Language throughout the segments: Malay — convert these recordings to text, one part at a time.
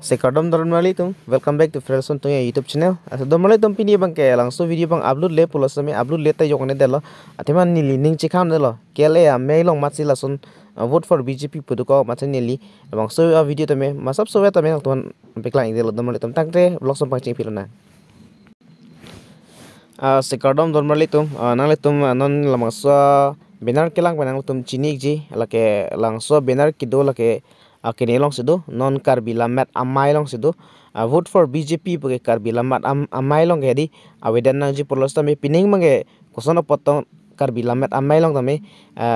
Sekardom normally tum welcome back to Felson to YouTube channel. Asa normally tum pini bang ke langsung video bang upload le pulas me upload le ta yok ne delo. Ateman nili ning chikam delo. Kele a mailong matsi lasun vote for BJP puduko matsi nili. Bang so video tame masap so ya tame tuan peklang delo normally tum tangte blog som pangching filona. Sekardom normally tum nang tum non lamangsa benar kelang benang tum chinik ji lake langso benar kido lake kini long sido non karbilamat amai long sido vote for BJP pake karbilamat amai long jadi awedan nang ji polos tame pining mange kosono potong karbilamat amai long tame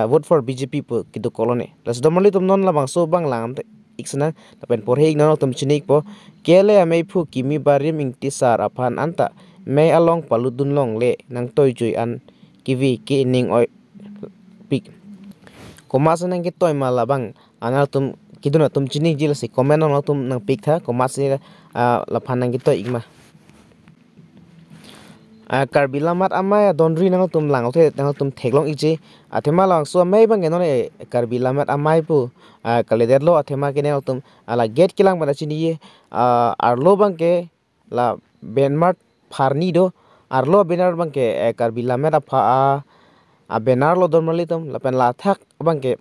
vote for BJP po kido kolone las domali tum non labang so bang lang iksana tapen porhe ignon tum chinik po kele amai phu kimi barim ingtisar apan anta may along paludun long le nang toy joy an kiwi ki ning oi pik komasa nang ki toy malabang anal tum kiduna tum chini jil si comment on tum nang pik tha komasa la phanang ki toy igma karbilamat amaya donri nang tum lang othe nang tum theklong ije athema lang so mai bang no karbilamat amai pu kaleder lo athema ke nang tum ala gate kilang bana chini ye arlo bang ke la benmart farnido arlo benar bang ke karbilamat a benar lo normally tum la pen la thak bang ke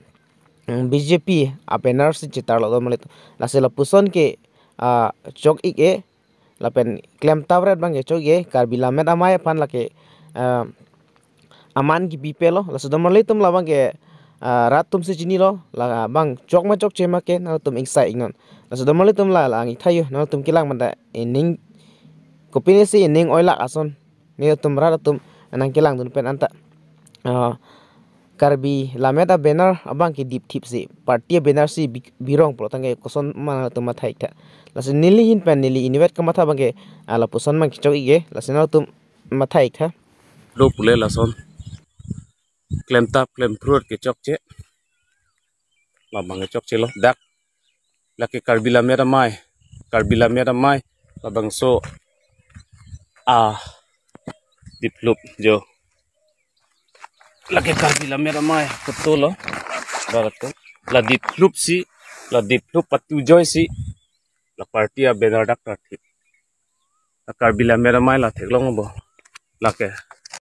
BJP benar si citar lo normally la se la puson ke chok ik e la pen claim tawret bang ke chok e karbilamat amai pan la ke aman ki bipelo la se normally tum la bang ke rat tum se chini lo la bang chok ma chok chema ke na tum insai ignon la se normally tum la ang thayo na tum kilang manda ening kopini si ening oilak ason ni tum rat tum nang kilang dun pen anta karbi lameta banner abang ki deep tip si party banner si birong pro tangai koson mana tum mathai tha lasin nili hin pen nili invet ka matha bange ala puson mang kichok ige lasin tum mathai tha lo pule lason klem tap klem fruit ke chok che la bang chok che lo dak la ke karbila mera mai la bang so diplop jo la ke karbila mera mai kotolo barato la diplop patu joy si la party a benar dak la karbila mera mai la theklong bo la ke